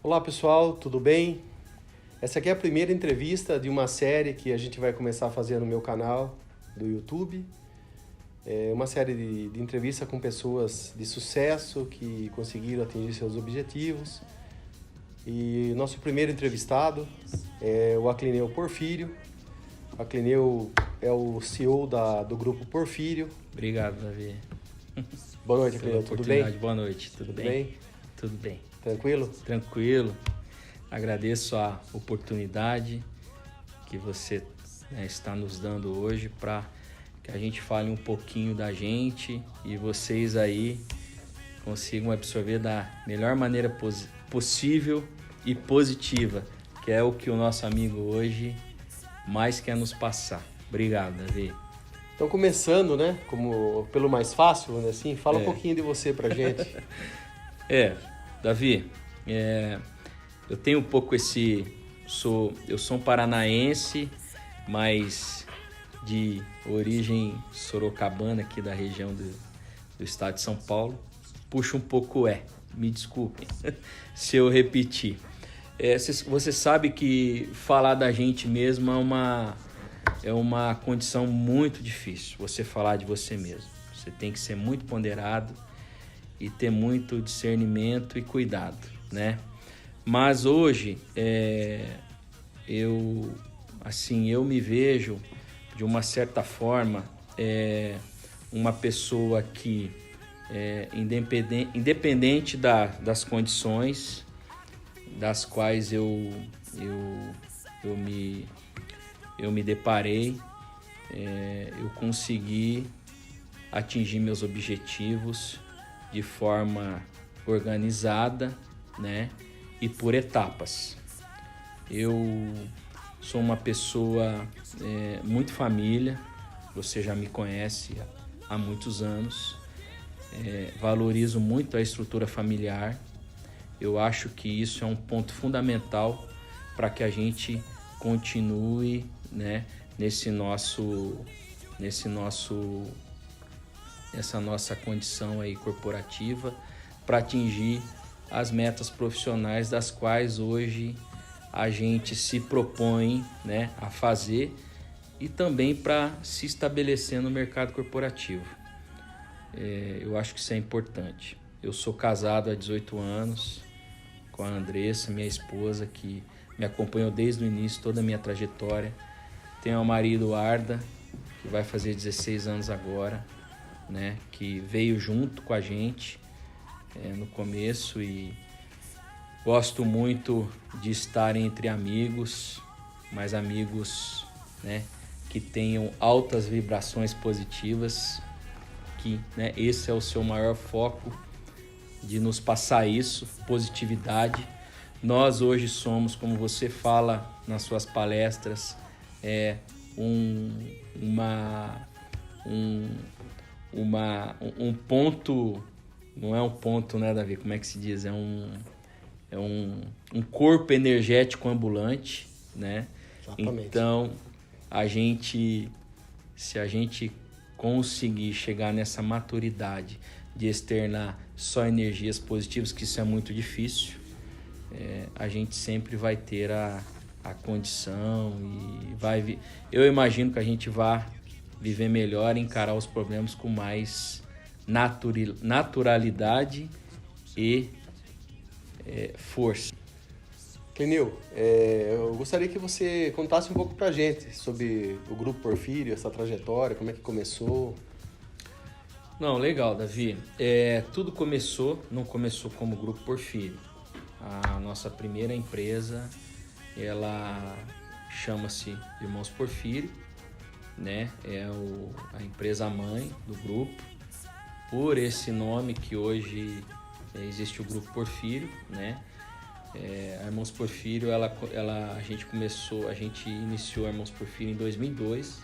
Olá pessoal, tudo bem? Essa aqui é a primeira entrevista de uma série que a gente vai começar a fazer no meu canal do YouTube. É uma série de entrevistas com pessoas de sucesso que conseguiram atingir seus objetivos. E nosso primeiro entrevistado é o Aclineu Porfírio. O Aclineu é o CEO do grupo Porfírio. Obrigado, Davi. Boa noite, Aclineu, tudo bem? Boa noite, tudo bem? Tudo bem. Tranquilo? Tranquilo. Agradeço a oportunidade que você está nos dando hoje para que a gente fale um pouquinho da gente e vocês aí consigam absorver da melhor maneira possível e positiva, que é o que o nosso amigo hoje mais quer nos passar. Obrigado, Davi. Então, começando, né, como pelo mais fácil, né, assim, fala um pouquinho de você pra gente. Davi, eu tenho um pouco eu sou um paranaense, mas de origem sorocabana, aqui da região do estado de São Paulo. Puxa um pouco me desculpem se eu repetir. Você sabe que falar da gente mesmo é uma condição muito difícil, você falar de você mesmo. Você tem que ser muito ponderado e ter muito discernimento e cuidado, né? Mas hoje, eu me vejo, de uma certa forma, uma pessoa que, independente das condições das quais eu me deparei, eu consegui atingir meus objetivos de forma organizada, né? E por etapas. Eu sou uma pessoa muito família, você já me conhece há muitos anos, valorizo muito a estrutura familiar. Eu acho que isso é um ponto fundamental para que a gente continue, né, essa nossa condição aí corporativa para atingir as metas profissionais das quais hoje a gente se propõe, né, a fazer e também para se estabelecer no mercado corporativo. Eu acho que isso é importante. Eu sou casado há 18 anos com a Andressa, minha esposa, que me acompanhou desde o início, toda a minha trajetória. Tenho o marido Arda, que vai fazer 16 anos agora, né, que veio junto com a gente no começo, e gosto muito de estar entre amigos, mas amigos, né, que tenham altas vibrações positivas, que, né, esse é o seu maior foco de nos passar isso, positividade. Nós hoje somos, como você fala nas suas palestras, um ponto, não é um ponto, né, Davi? Como é que se diz? É um corpo energético ambulante, né? Exatamente. Então, se a gente conseguir chegar nessa maturidade de externar só energias positivas, que isso é muito difícil, a gente sempre vai ter a condição e eu imagino que a gente vai viver melhor e encarar os problemas com mais naturalidade e força. Clineu, eu gostaria que você contasse um pouco pra gente sobre o Grupo Porfírio, essa trajetória, como é que começou. Não, legal, Davi. Tudo não começou como Grupo Porfírio. A nossa primeira empresa, ela chama-se Irmãos Porfírio, né? A empresa mãe do grupo. Por esse nome que hoje existe o Grupo Porfírio, né? A Irmãos Porfírio, a gente iniciou a Irmãos Porfírio em 2002,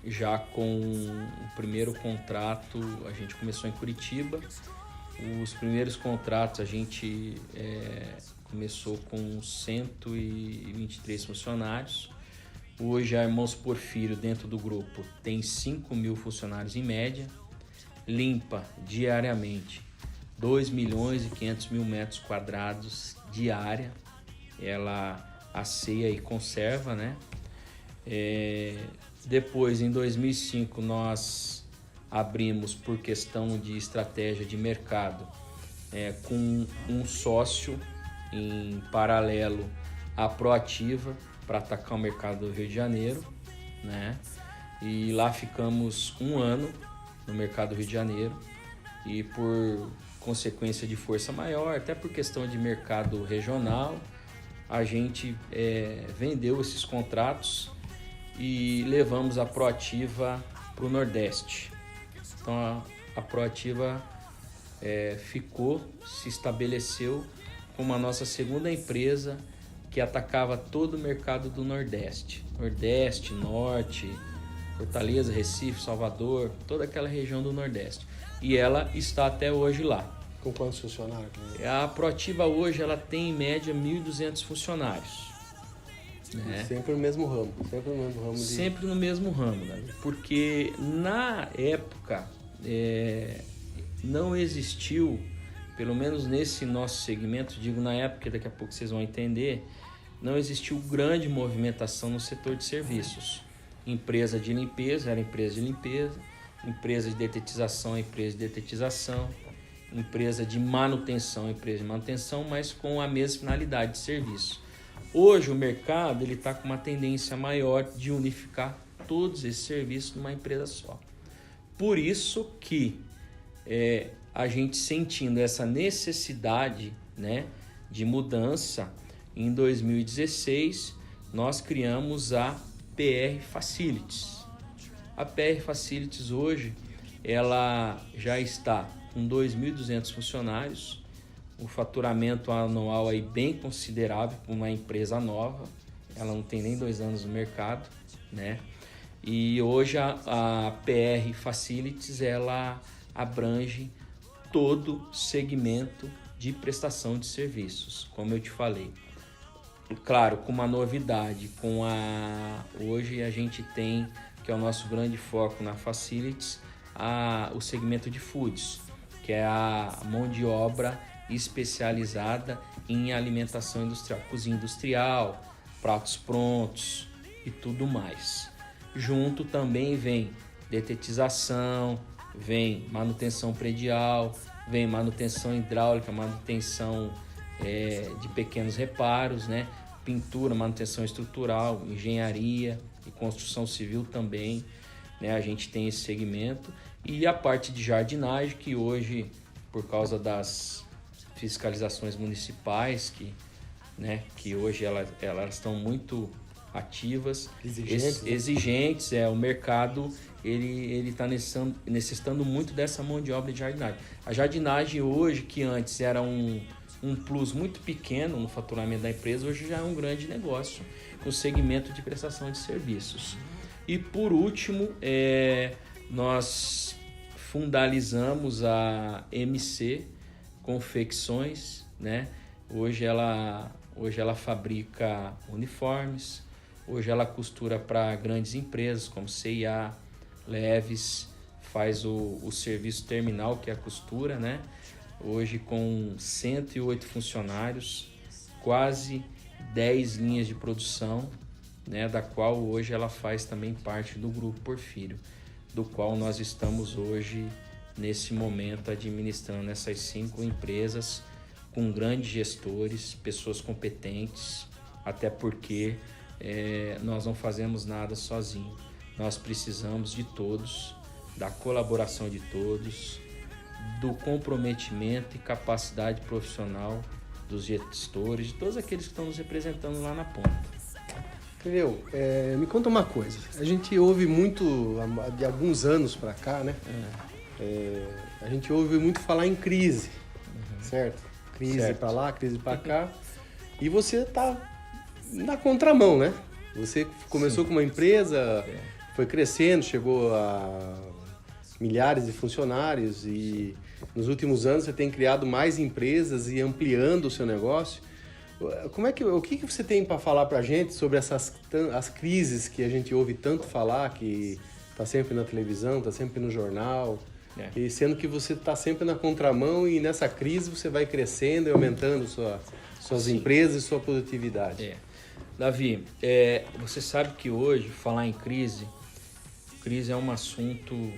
já com o primeiro contrato. A gente começou em Curitiba. Os primeiros contratos a gente começou com 123 funcionários. Hoje a Irmãos Porfírio, dentro do grupo, tem 5.000 funcionários em média, limpa diariamente 2.500.000 metros quadrados de área. Ela asseia e conserva, né? Depois, em 2005, nós abrimos por questão de estratégia de mercado com um sócio em paralelo à Proativa para atacar o mercado do Rio de Janeiro, né? E lá ficamos 1 ano no mercado do Rio de Janeiro e por consequência de força maior, até por questão de mercado regional, a gente vendeu esses contratos e levamos a Proativa para o Nordeste. Então a Proativa se estabeleceu como a nossa segunda empresa que atacava todo o mercado do Nordeste. Nordeste, Norte, Fortaleza, Recife, Salvador, toda aquela região do Nordeste. E ela está até hoje lá. Com quantos funcionários? A Proativa hoje ela tem em média 1.200 funcionários. Né? Sempre no mesmo ramo. Sempre no mesmo ramo, né? Porque na época não existiu, pelo menos nesse nosso segmento, digo na época, daqui a pouco vocês vão entender, não existiu grande movimentação no setor de serviços. Empresa de limpeza era empresa de limpeza, empresa de detetização, empresa de detetização, empresa de manutenção, empresa de manutenção, mas com a mesma finalidade de serviço. Hoje o mercado está com uma tendência maior de unificar todos esses serviços numa empresa só. Por isso que a gente sentindo essa necessidade, né, de mudança, em 2016 nós criamos a PR Facilities. A PR Facilities hoje ela já está com 2.200 funcionários, um faturamento anual aí bem considerável para uma empresa nova, ela não tem nem 2 anos no mercado, né? E hoje a PR Facilities ela abrange todo segmento de prestação de serviços, como eu te falei. Claro, com uma novidade, hoje a gente tem, que é o nosso grande foco na Facilities, o segmento de foods, que é a mão de obra especializada em alimentação industrial, cozinha industrial, pratos prontos e tudo mais. Junto também vem detetização, vem manutenção predial, vem manutenção hidráulica, manutenção de pequenos reparos, né? Pintura, manutenção estrutural, engenharia e construção civil também, né? A gente tem esse segmento. E a parte de jardinagem, que hoje, por causa das fiscalizações municipais, que hoje elas estão muito ativas, exigentes, o mercado ele está necessitando muito dessa mão de obra de jardinagem. A jardinagem hoje, que antes era um plus muito pequeno no faturamento da empresa, hoje já é um grande negócio no segmento de prestação de serviços. E por último, nós fundalizamos a MC Confecções, né? Hoje ela fabrica uniformes, hoje ela costura para grandes empresas como C&A, Leves, faz o serviço terminal, que é a costura, né? Hoje com 108 funcionários, quase 10 linhas de produção, né? Da qual hoje ela faz também parte do Grupo Porfírio, do qual nós estamos hoje, nesse momento, administrando essas 5 empresas com grandes gestores, pessoas competentes, até porque nós não fazemos nada sozinho. Nós precisamos de todos, da colaboração de todos, do comprometimento e capacidade profissional dos gestores, de todos aqueles que estão nos representando lá na ponta. Entendeu? Me conta uma coisa. A gente ouve muito, de alguns anos para cá, né? A gente ouve muito falar em crise, certo? Crise para lá, crise para cá. E você tá na contramão, né? Você começou com uma empresa, foi crescendo, chegou a milhares de funcionários e nos últimos anos você tem criado mais empresas e ampliando o seu negócio. O que você tem para falar para a gente sobre as crises que a gente ouve tanto falar, que está sempre na televisão, está sempre no jornal? E sendo que você está sempre na contramão e nessa crise você vai crescendo e aumentando suas empresas e sua produtividade. Davi, você sabe que hoje, falar em crise é um assunto,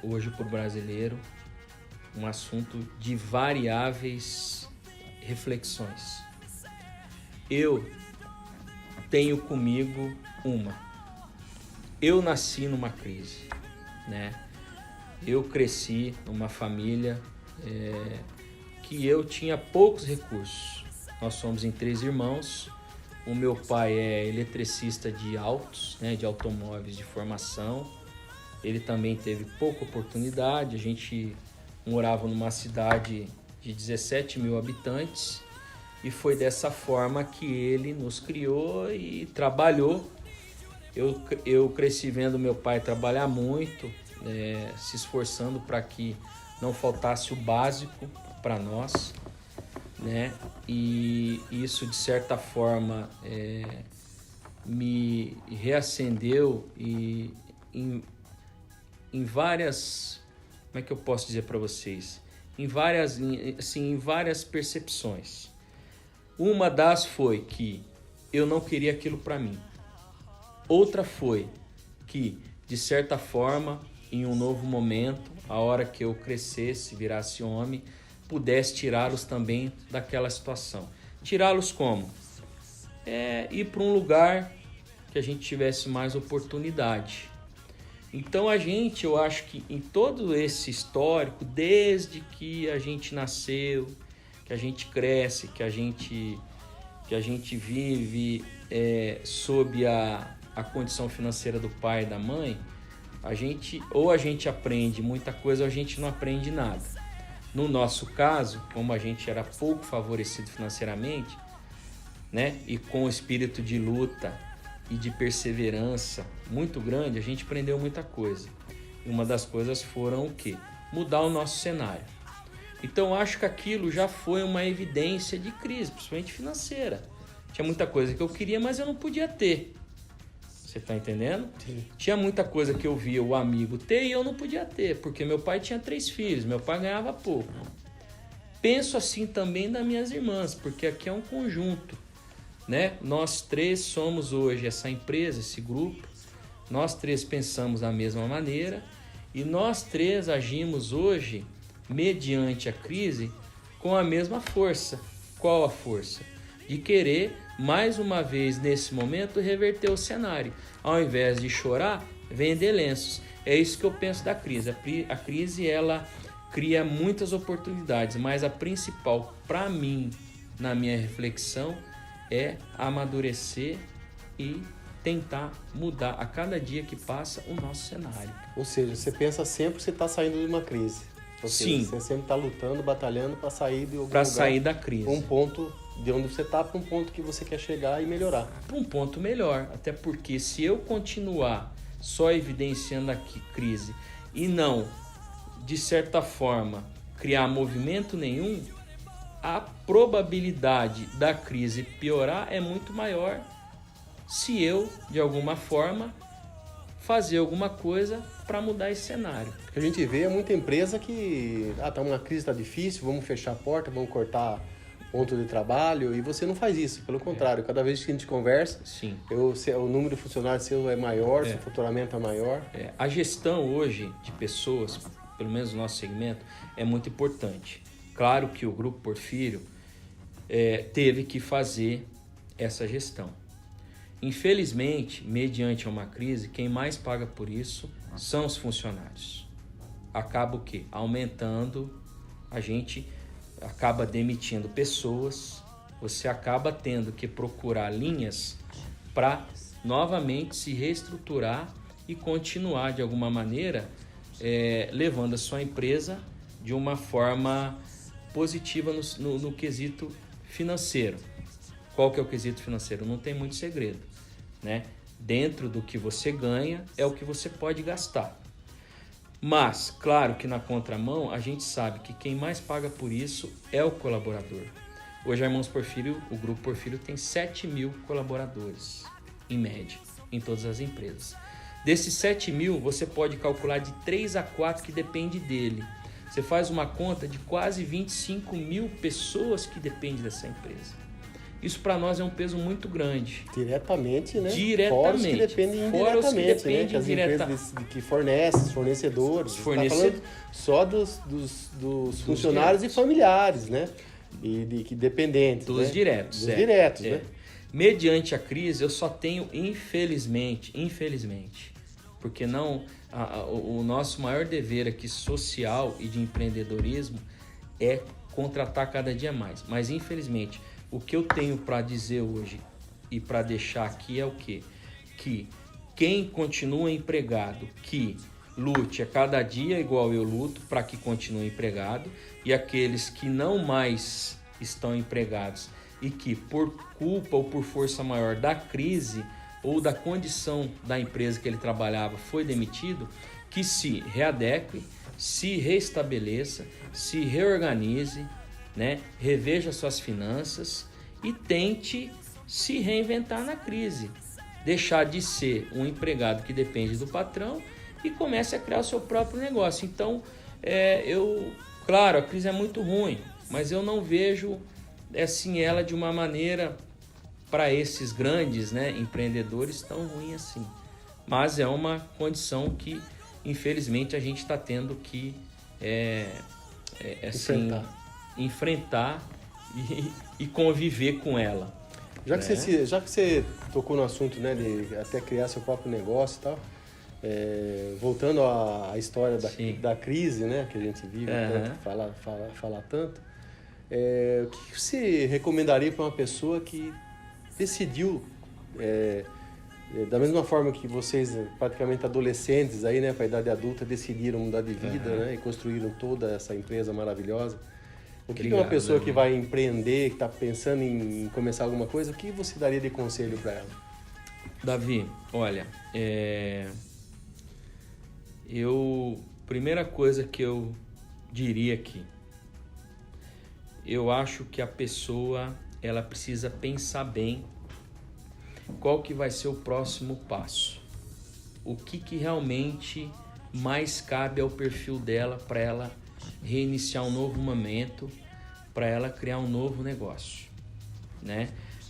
hoje para o brasileiro, um assunto de variáveis reflexões. Eu tenho comigo eu nasci numa crise, né? Eu cresci numa família que eu tinha poucos recursos. Nós somos em 3 irmãos. O meu pai é eletricista de autos, né, de automóveis de formação. Ele também teve pouca oportunidade. A gente morava numa cidade de 17 mil habitantes e foi dessa forma que ele nos criou e trabalhou. Eu cresci vendo meu pai trabalhar muito, se esforçando para que não faltasse o básico para nós, né? E isso, de certa forma, me reacendeu em várias... Como é que eu posso dizer para vocês? Em várias percepções. Uma das foi que eu não queria aquilo para mim. Outra foi que, de certa forma, em um novo momento, a hora que eu crescesse, virasse homem, pudesse tirá-los também daquela situação. Tirá-los como? Ir para um lugar que a gente tivesse mais oportunidade. Então eu acho que em todo esse histórico, desde que a gente nasceu, que a gente cresce, que a gente vive sob a condição financeira do pai e da mãe, a gente aprende muita coisa ou a gente não aprende nada. No nosso caso, como a gente era pouco favorecido financeiramente, né, e com o espírito de luta e de perseverança muito grande, a gente aprendeu muita coisa. E uma das coisas foram o quê? Mudar o nosso cenário. Então, acho que aquilo já foi uma evidência de crise, principalmente financeira. Tinha muita coisa que eu queria, mas eu não podia ter. Você está entendendo? Sim. Tinha muita coisa que eu via o amigo ter e eu não podia ter, porque meu pai tinha 3 filhos, meu pai ganhava pouco. Penso assim também das minhas irmãs, porque aqui é um conjunto, né? Nós 3 somos hoje essa empresa, esse grupo, nós 3 pensamos da mesma maneira e nós 3 agimos hoje, mediante a crise, com a mesma força. Qual a força? De querer, mais uma vez, nesse momento, reverter o cenário. Ao invés de chorar, vender lenços. É isso que eu penso da crise. A crise, ela cria muitas oportunidades, mas a principal, para mim, na minha reflexão, é amadurecer e tentar mudar a cada dia que passa o nosso cenário. Ou seja, você pensa sempre que você está saindo de uma crise. Ou seja, você sempre está lutando, batalhando para sair de algum lugar. Para sair da crise. Um ponto de onde você está para um ponto que você quer chegar e melhorar. Para um ponto melhor. Até porque se eu continuar só evidenciando a crise e não, de certa forma, criar movimento nenhum, a probabilidade da crise piorar é muito maior se eu, de alguma forma, fazer alguma coisa para mudar esse cenário. O que a gente vê é muita empresa que tá uma crise, está difícil, vamos fechar a porta, vamos cortar ponto de trabalho, e você não faz isso, pelo contrário, cada vez que a gente conversa, Sim. O número de funcionários seu é maior, seu faturamento é maior. A gestão hoje de pessoas, pelo menos no nosso segmento, é muito importante. Claro que o Grupo Porfírio teve que fazer essa gestão. Infelizmente, mediante uma crise, quem mais paga por isso são os funcionários. Acaba o quê? Aumentando, a gente acaba demitindo pessoas, você acaba tendo que procurar linhas para novamente se reestruturar e continuar de alguma maneira levando a sua empresa de uma forma positiva no quesito financeiro. Qual que é o quesito financeiro? Não tem muito segredo, né? Dentro do que você ganha é o que você pode gastar. Mas, claro que na contramão, a gente sabe que quem mais paga por isso é o colaborador. Hoje a Irmãos Porfírio, o Grupo Porfírio tem 7 mil colaboradores, em média, em todas as empresas. Desses 7 mil, você pode calcular de 3 a 4 que depende dele. Você faz uma conta de quase 25 mil pessoas que dependem dessa empresa. Isso para nós é um peso muito grande. Diretamente, né? Diretamente. Fora os que dependem indiretamente, né? Que as empresas que fornecem, os fornecedores. Você está falando só dos funcionários diretos. E familiares, né? E que dependentes. Dos, né? Diretos. Dos diretos, né? Mediante a crise, eu só tenho, infelizmente, porque não o nosso maior dever aqui social e de empreendedorismo é contratar cada dia mais. Mas, infelizmente, o que eu tenho para dizer hoje e para deixar aqui é o quê? Que quem continua empregado, que lute a cada dia igual eu luto para que continue empregado, e aqueles que não mais estão empregados e que por culpa ou por força maior da crise ou da condição da empresa que ele trabalhava foi demitido, que se readeque, se restabeleça, se reorganize, né? Reveja suas finanças e tente se reinventar na crise. Deixar de ser um empregado que depende do patrão e comece a criar o seu próprio negócio. Então, claro, a crise é muito ruim, mas eu não vejo assim ela de uma maneira para esses grandes, né, empreendedores tão ruim assim. Mas é uma condição que, infelizmente, a gente está tendo que enfrentar e conviver com ela. Já que você tocou no assunto, né, de até criar seu próprio negócio e tal, voltando à história da crise, né, que a gente vive, tanto, falar tanto, o que você recomendaria para uma pessoa que decidiu, da mesma forma que vocês, praticamente adolescentes, aí, né, para a idade adulta, decidiram mudar de vida, né, e construíram toda essa empresa maravilhosa? O que uma pessoa que vai empreender, que está pensando em começar alguma coisa, o que você daria de conselho para ela? Davi, olha, primeira coisa que eu diria aqui, eu acho que a pessoa ela precisa pensar bem qual que vai ser o próximo passo, o que realmente mais cabe ao perfil dela para ela reiniciar um novo momento, para ela criar um novo negócio, né?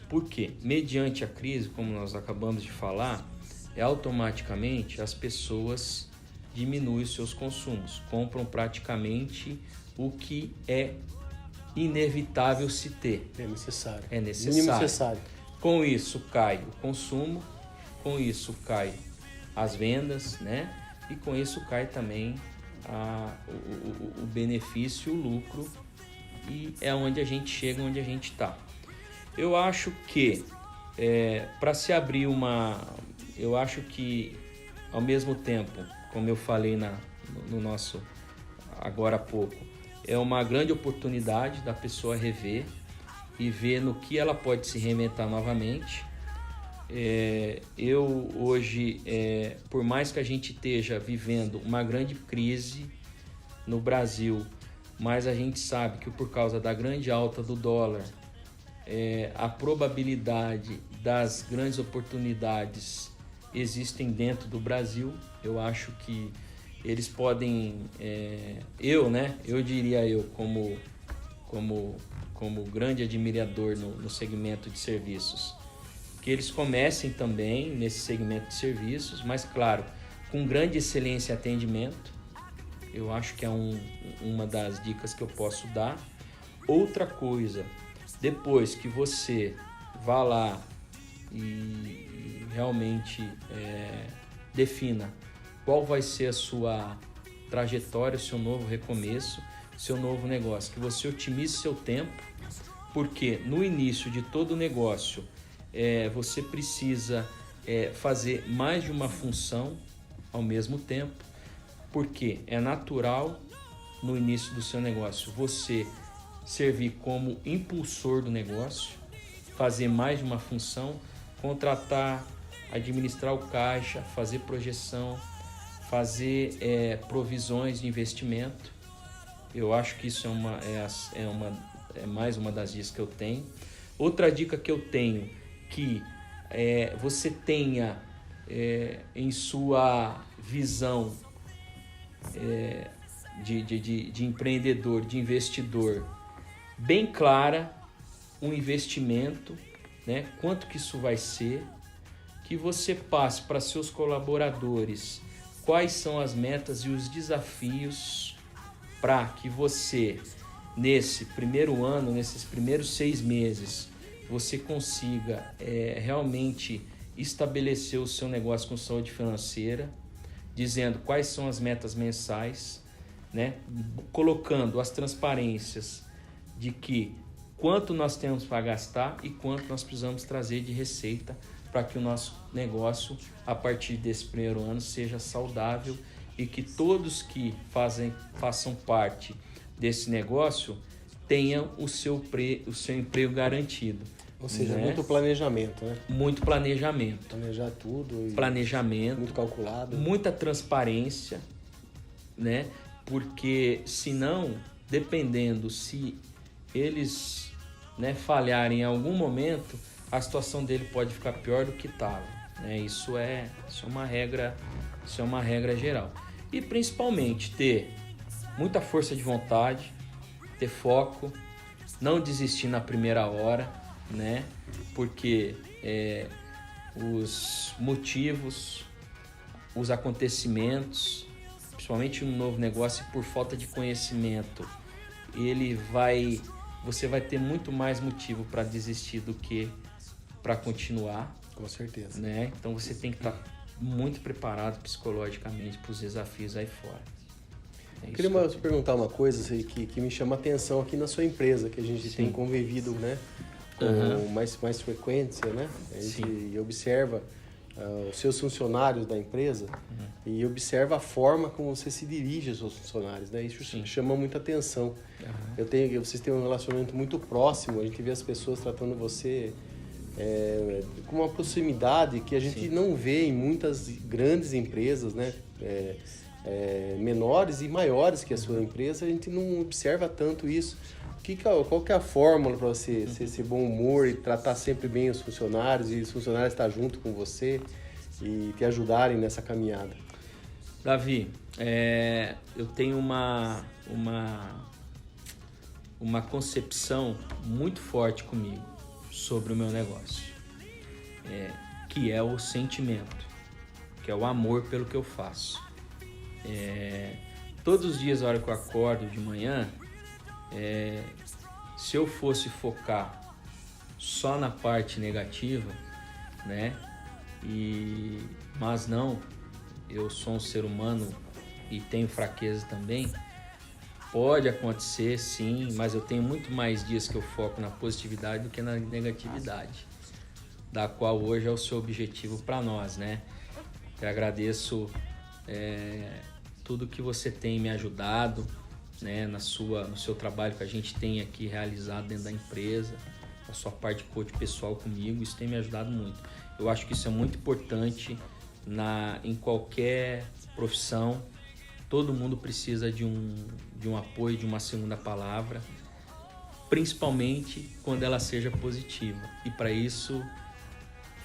Porque mediante a crise, como nós acabamos de falar, automaticamente as pessoas diminuem os seus consumos, compram praticamente o que é inevitável se ter. É necessário. É necessário. Mínimo necessário. Com isso cai o consumo, com isso cai as vendas, né? E com isso cai também o benefício, o lucro, e é onde a gente chega, onde a gente está. Eu acho que para se abrir eu acho que ao mesmo tempo, como eu falei no nosso agora há pouco, é uma grande oportunidade da pessoa rever e ver no que ela pode se reinventar novamente. Eu hoje, por mais que a gente esteja vivendo uma grande crise no Brasil, mas a gente sabe que por causa da grande alta do dólar, a probabilidade das grandes oportunidades existem dentro do Brasil. Eu acho que eles podem, eu diria como grande admirador no segmento de serviços, que eles comecem também nesse segmento de serviços, mas claro, com grande excelência e atendimento. Eu acho que é uma das dicas que eu posso dar. Outra coisa, depois que você vá lá e realmente defina qual vai ser a sua trajetória, o seu novo recomeço, seu novo negócio, que você otimize seu tempo, porque no início de todo negócio você precisa fazer mais de uma função ao mesmo tempo, porque é natural no início do seu negócio você servir como impulsor do negócio, fazer mais de uma função, contratar, administrar o caixa, fazer projeção, fazer provisões de investimento. Eu acho que isso é mais uma das dicas que eu tenho. Outra dica que eu tenho, que você tenha em sua visão de empreendedor, de investidor, bem clara, um investimento, né? Quanto que isso vai ser, que você passe para seus colaboradores quais são as metas e os desafios para que você, nesse primeiro ano, nesses primeiros 6 meses, você consiga realmente estabelecer o seu negócio com saúde financeira, dizendo quais são as metas mensais, né? Colocando as transparências de que quanto nós temos para gastar e quanto nós precisamos trazer de receita para que o nosso negócio, a partir desse primeiro ano, seja saudável e que todos que façam parte desse negócio tenham o seu emprego garantido. Ou seja, né? Muito planejamento, né? Muito planejamento. Planejar tudo. Planejamento. Muito calculado. Muita transparência, né? Porque senão, dependendo se eles, né, falharem em algum momento, a situação dele pode ficar pior do que estava, né? Isso é uma regra geral. E principalmente ter muita força de vontade, ter foco, não desistir na primeira hora, né? Porque os motivos, os acontecimentos, principalmente um novo negócio, por falta de conhecimento, você vai ter muito mais motivo para desistir do que para continuar. Com certeza. Né? Então você tem que estar muito preparado psicologicamente para os desafios aí fora. Queria te perguntar uma coisa que me chama a atenção aqui na sua empresa, que a gente tem convivido, né, com mais frequência, né? A gente observa os seus funcionários da empresa e observa a forma como você se dirige aos seus funcionários, né? Isso chama muita atenção. Vocês têm um relacionamento muito próximo, a gente vê as pessoas tratando você com uma proximidade que a gente não vê em muitas grandes empresas, né? Menores e maiores que a sua empresa, a gente não observa tanto isso. Qual que é a fórmula para você ser esse bom humor e tratar sempre bem os funcionários e os funcionários estar junto com você e te ajudarem nessa caminhada? Davi, eu tenho uma concepção muito forte comigo sobre o meu negócio, que é o sentimento, que é o amor pelo que eu faço. Todos os dias, na hora que eu acordo de manhã, se eu fosse focar só na parte negativa, né? Mas não, eu sou um ser humano e tenho fraqueza também. Pode acontecer, sim, mas eu tenho muito mais dias que eu foco na positividade do que na negatividade, da qual hoje é o seu objetivo para nós, né? Eu agradeço tudo que você tem me ajudado, né, no seu trabalho que a gente tem aqui realizado dentro da empresa, a sua parte de coach pessoal comigo, isso tem me ajudado muito. Eu acho que isso é muito importante em qualquer profissão. Todo mundo precisa de um apoio, de uma segunda palavra, principalmente quando ela seja positiva. E para isso,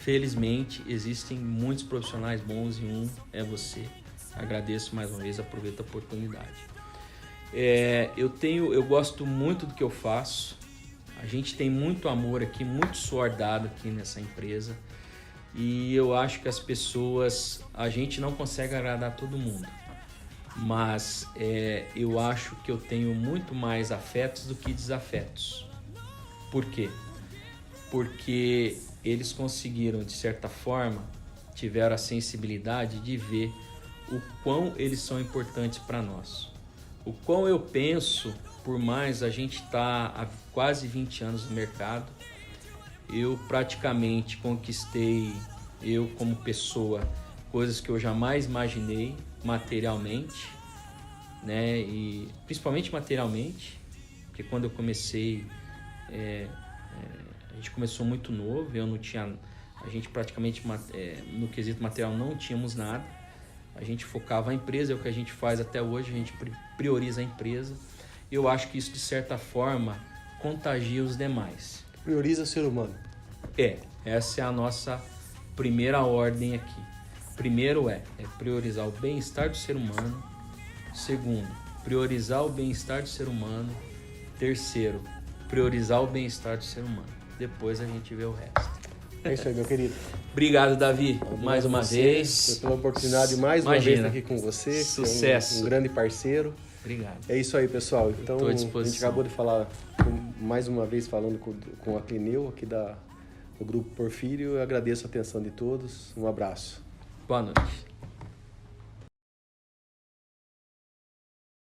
felizmente, existem muitos profissionais bons e um é você. Agradeço mais uma vez, aproveito a oportunidade. Eu gosto muito do que eu faço. A gente tem muito amor aqui, muito suor dado aqui nessa empresa. E eu acho que as pessoas, a gente não consegue agradar todo mundo. Mas eu acho que eu tenho muito mais afetos do que desafetos. Por quê? Porque eles conseguiram, de certa forma, tiveram a sensibilidade de ver o quão eles são importantes para nós. O quão eu penso, por mais a gente está há quase 20 anos no mercado, eu praticamente conquistei, eu como pessoa, coisas que eu jamais imaginei materialmente, né? E principalmente materialmente, porque quando eu comecei, a gente começou muito novo, a gente praticamente no quesito material não tínhamos nada. A gente focava a empresa, é o que a gente faz até hoje, a gente prioriza a empresa. E eu acho que isso, de certa forma, contagia os demais. Prioriza o ser humano. Essa é a nossa primeira ordem aqui. Primeiro é priorizar o bem-estar do ser humano. Segundo, priorizar o bem-estar do ser humano. Terceiro, priorizar o bem-estar do ser humano. Depois a gente vê o resto. É isso aí, meu querido. Obrigado, Davi, mais uma vez. Pela oportunidade de mais uma vez estar aqui com você. Sucesso. Um grande parceiro. Obrigado. É isso aí, pessoal. Então, Estou à a gente disposição. acabou de falar, mais uma vez, falando com a Clineu, aqui do Grupo Porfírio. Eu agradeço a atenção de todos. Um abraço. Boa noite.